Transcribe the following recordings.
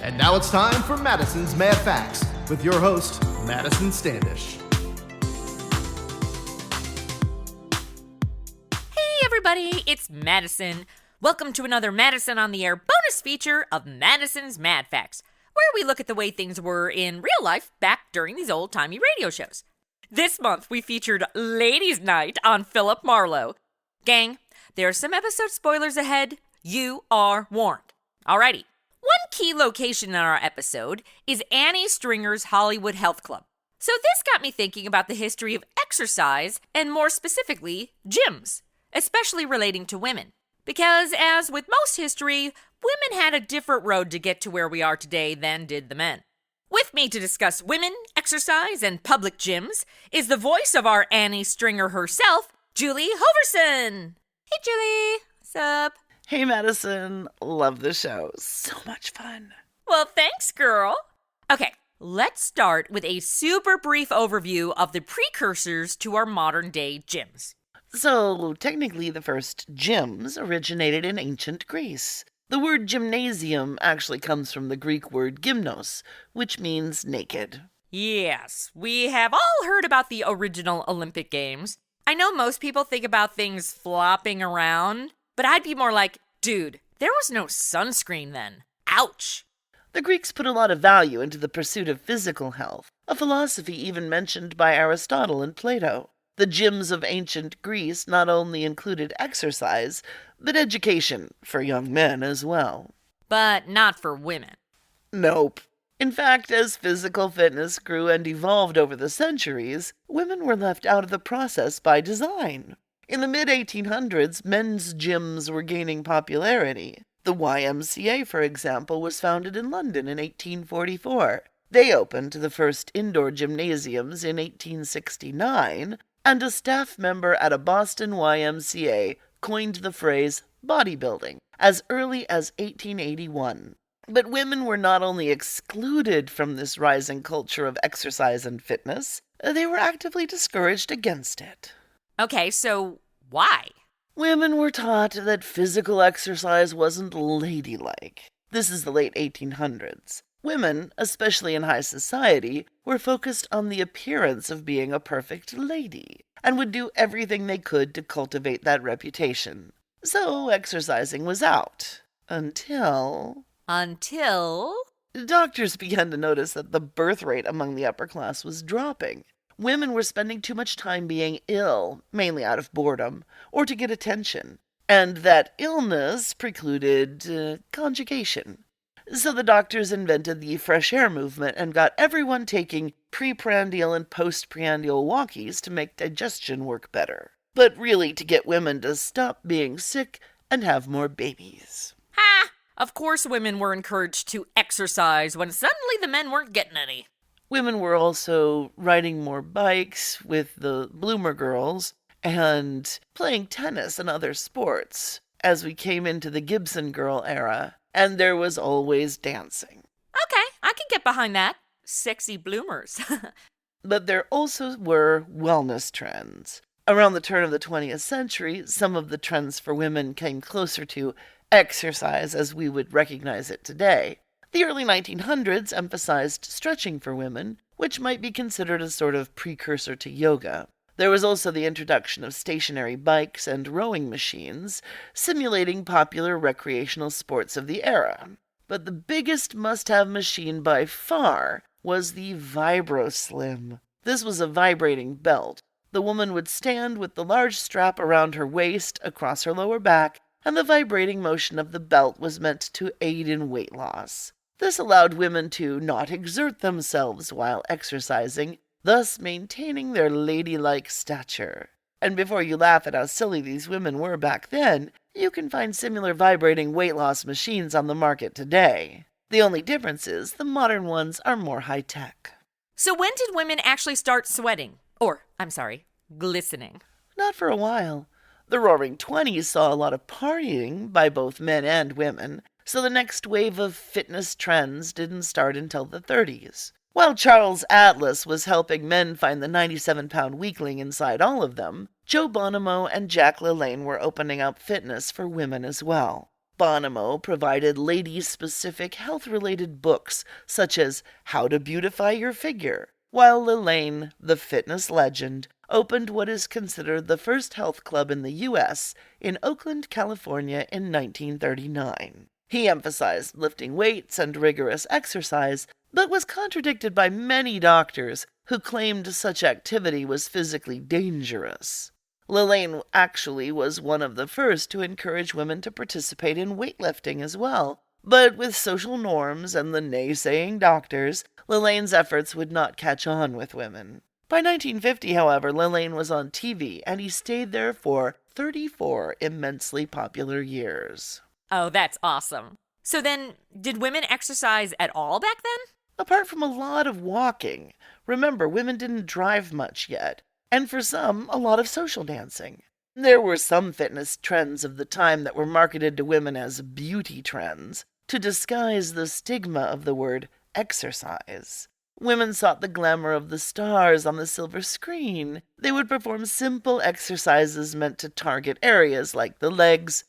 And now it's time for Madison's Mad Facts with your host, Madison Standish. Hey everybody, it's Madison. Welcome to another Madison on the Air bonus feature of Madison's Mad Facts, where we look at the way things were in real life back during these old-timey radio shows. This month we featured Ladies' Night on Philip Marlowe. Gang, there are some episode spoilers ahead. You are warned. Alrighty. One key location in our episode is Annie Stringer's Hollywood Health Club. So this got me thinking about the history of exercise and more specifically, gyms, especially relating to women. Because as with most history, women had a different road to get to where we are today than did the men. With me to discuss women, exercise, and public gyms is the voice of our Annie Stringer herself, Julie Hoverson. Hey Julie, what's up? Hey Madison, love the show. So much fun. Well, thanks, girl. Okay, let's start with a super brief overview of the precursors to our modern-day gyms. So, technically the first gyms originated in ancient Greece. The word gymnasium actually comes from the Greek word gymnos, which means naked. Yes, we have all heard about the original Olympic Games. I know most people think about things flopping around, but I'd be more like, dude, there was no sunscreen then. Ouch. The Greeks put a lot of value into the pursuit of physical health, a philosophy even mentioned by Aristotle and Plato. The gyms of ancient Greece not only included exercise, but education for young men as well. But not for women. Nope. In fact, as physical fitness grew and evolved over the centuries, women were left out of the process by design. In the mid-1800s, men's gyms were gaining popularity. The YMCA, for example, was founded in London in 1844. They opened the first indoor gymnasiums in 1869, and a staff member at a Boston YMCA coined the phrase bodybuilding as early as 1881. But women were not only excluded from this rising culture of exercise and fitness, they were actively discouraged against it. Okay, so why? Women were taught that physical exercise wasn't ladylike. This is the late 1800s. Women, especially in high society, were focused on the appearance of being a perfect lady, and would do everything they could to cultivate that reputation. So exercising was out. Until... Doctors began to notice that the birth rate among the upper class was dropping. Women were spending too much time being ill, mainly out of boredom, or to get attention, and that illness precluded conjugation. So the doctors invented the fresh air movement and got everyone taking preprandial and postprandial walkies to make digestion work better. But really to get women to stop being sick and have more babies. Ha! Of course women were encouraged to exercise when suddenly the men weren't getting any. Women were also riding more bikes with the bloomer girls and playing tennis and other sports as we came into the Gibson girl era, and there was always dancing. Okay, I can get behind that. Sexy bloomers. But there also were wellness trends. Around the turn of the 20th century, some of the trends for women came closer to exercise as we would recognize it today. The early 1900s emphasized stretching for women, which might be considered a sort of precursor to yoga. There was also the introduction of stationary bikes and rowing machines, simulating popular recreational sports of the era. But the biggest must-have machine by far was the VibroSlim. This was a vibrating belt. The woman would stand with the large strap around her waist across her lower back, and the vibrating motion of the belt was meant to aid in weight loss. This allowed women to not exert themselves while exercising, thus maintaining their ladylike stature. And before you laugh at how silly these women were back then, you can find similar vibrating weight loss machines on the market today. The only difference is the modern ones are more high-tech. So when did women actually start sweating? Glistening? Not for a while. The Roaring Twenties saw a lot of partying by both men and women, so the next wave of fitness trends didn't start until the 30s. While Charles Atlas was helping men find the 97-pound weakling inside all of them, Joe Bonomo and Jack LaLanne were opening up fitness for women as well. Bonomo provided lady-specific health-related books such as How to Beautify Your Figure, while Lelaine, the fitness legend, opened what is considered the first health club in the U.S. in Oakland, California in 1939. He emphasized lifting weights and rigorous exercise, but was contradicted by many doctors who claimed such activity was physically dangerous. Lelaine actually was one of the first to encourage women to participate in weightlifting as well, but with social norms and the naysaying doctors, Lelaine's efforts would not catch on with women. By 1950, however, Lelaine was on TV, and he stayed there for 34 immensely popular years. Oh, that's awesome. So then, did women exercise at all back then? Apart from a lot of walking. Remember, women didn't drive much yet, and for some, a lot of social dancing. There were some fitness trends of the time that were marketed to women as beauty trends, to disguise the stigma of the word exercise. Women sought the glamour of the stars on the silver screen. They would perform simple exercises meant to target areas like the legs,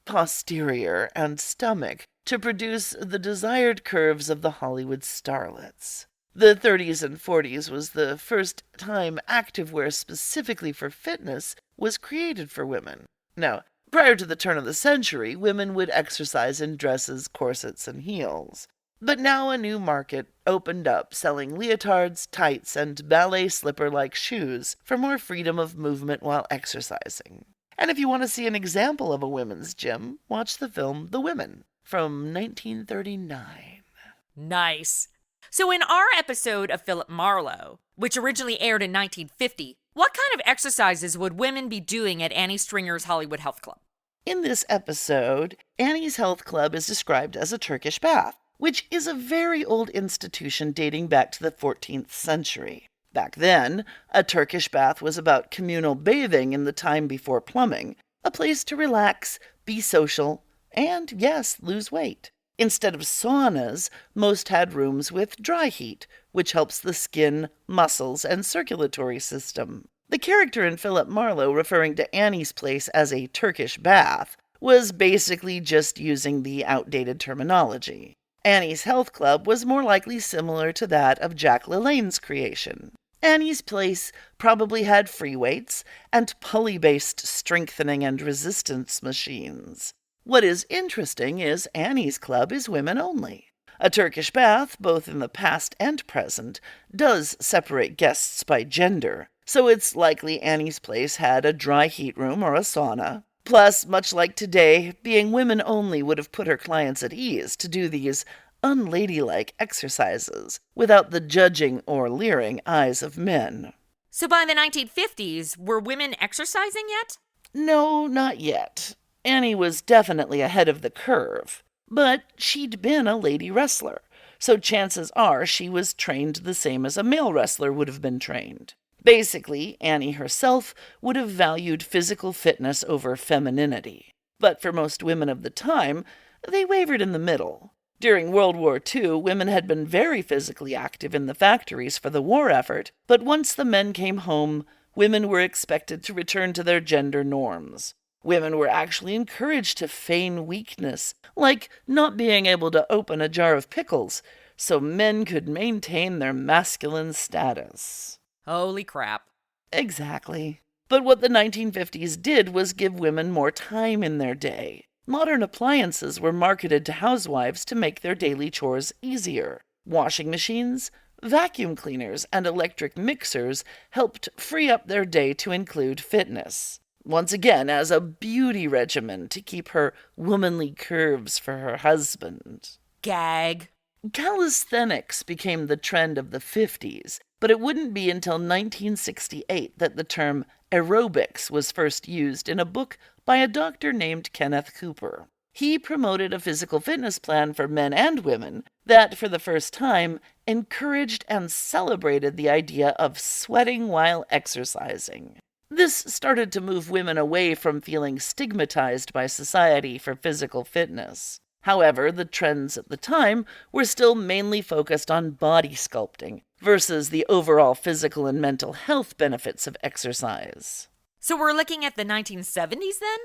posterior, and stomach to produce the desired curves of the Hollywood starlets. The 30s and 40s was the first time activewear specifically for fitness was created for women. Now, prior to the turn of the century, women would exercise in dresses, corsets, and heels. But now a new market opened up, selling leotards, tights, and ballet slipper-like shoes for more freedom of movement while exercising. And if you want to see an example of a women's gym, watch the film The Women from 1939. Nice. So in our episode of Philip Marlowe, which originally aired in 1950, what kind of exercises would women be doing at Annie Stringer's Hollywood Health Club? In this episode, Annie's Health Club is described as a Turkish bath, which is a very old institution dating back to the 14th century. Back then, a Turkish bath was about communal bathing in the time before plumbing, a place to relax, be social, and, yes, lose weight. Instead of saunas, most had rooms with dry heat, which helps the skin, muscles, and circulatory system. The character in Philip Marlowe referring to Annie's place as a Turkish bath was basically just using the outdated terminology. Annie's Health Club was more likely similar to that of Jack LaLanne's creation. Annie's place probably had free weights and pulley-based strengthening and resistance machines. What is interesting is Annie's Club is women only. A Turkish bath, both in the past and present, does separate guests by gender, so it's likely Annie's place had a dry heat room or a sauna. Plus, much like today, being women only would have put her clients at ease to do these unladylike exercises without the judging or leering eyes of men. So by the 1950s, were women exercising yet? No, not yet. Annie was definitely ahead of the curve, but she'd been a lady wrestler, so chances are she was trained the same as a male wrestler would have been trained. Basically, Annie herself would have valued physical fitness over femininity. But for most women of the time, they wavered in the middle. During World War II, women had been very physically active in the factories for the war effort, but once the men came home, women were expected to return to their gender norms. Women were actually encouraged to feign weakness, like not being able to open a jar of pickles, so men could maintain their masculine status. Holy crap. Exactly. But what the 1950s did was give women more time in their day. Modern appliances were marketed to housewives to make their daily chores easier. Washing machines, vacuum cleaners, and electric mixers helped free up their day to include fitness. Once again, as a beauty regimen to keep her womanly curves for her husband. Gag. Calisthenics became the trend of the 50s, but it wouldn't be until 1968 that the term aerobics was first used in a book by a doctor named Kenneth Cooper. He promoted a physical fitness plan for men and women that, for the first time, encouraged and celebrated the idea of sweating while exercising. This started to move women away from feeling stigmatized by society for physical fitness. However, the trends at the time were still mainly focused on body sculpting versus the overall physical and mental health benefits of exercise. So we're looking at the 1970s then?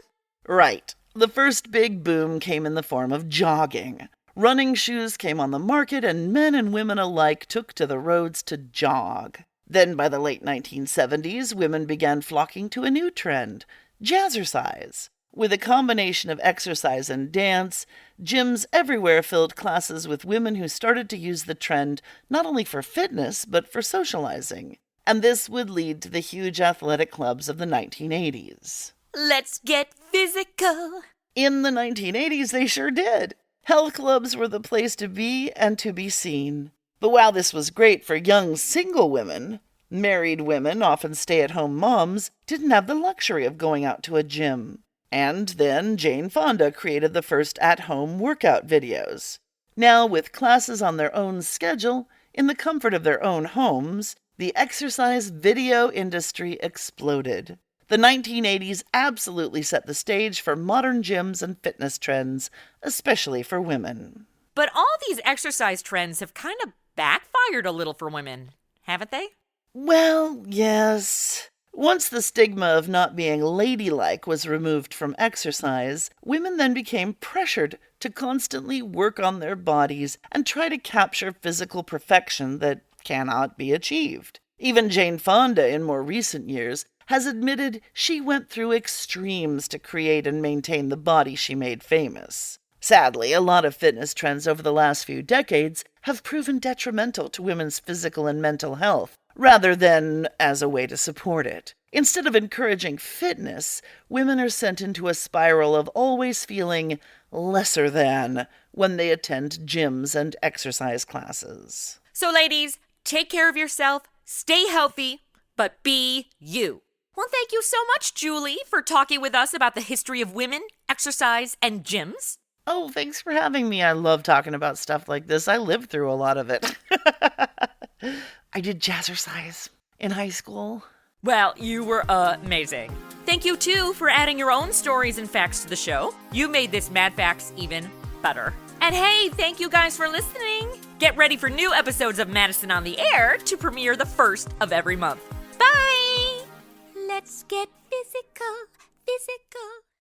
Right. The first big boom came in the form of jogging. Running shoes came on the market, and men and women alike took to the roads to jog. Then by the late 1970s, women began flocking to a new trend, jazzercise. With a combination of exercise and dance, gyms everywhere filled classes with women who started to use the trend not only for fitness, but for socializing. And this would lead to the huge athletic clubs of the 1980s. Let's get physical. In the 1980s, they sure did. Health clubs were the place to be and to be seen. But while this was great for young single women, married women, often stay-at-home moms, didn't have the luxury of going out to a gym. And then Jane Fonda created the first at-home workout videos. Now, with classes on their own schedule, in the comfort of their own homes, the exercise video industry exploded. The 1980s absolutely set the stage for modern gyms and fitness trends, especially for women. But all these exercise trends have kind of backfired a little for women, haven't they? Well, yes. Once the stigma of not being ladylike was removed from exercise, women then became pressured to constantly work on their bodies and try to capture physical perfection that cannot be achieved. Even Jane Fonda, in more recent years, has admitted she went through extremes to create and maintain the body she made famous. Sadly, a lot of fitness trends over the last few decades have proven detrimental to women's physical and mental health, rather than as a way to support it. Instead of encouraging fitness, women are sent into a spiral of always feeling lesser than when they attend gyms and exercise classes. So ladies, take care of yourself, stay healthy, but be you. Well, thank you so much, Julie, for talking with us about the history of women, exercise, and gyms. Oh, thanks for having me. I love talking about stuff like this. I lived through a lot of it. I did jazzercise in high school. Well, you were amazing. Thank you, too, for adding your own stories and facts to the show. You made this Mad Facts even better. And hey, thank you guys for listening. Get ready for new episodes of Madison on the Air to premiere the first of every month. Bye! Let's get physical, physical.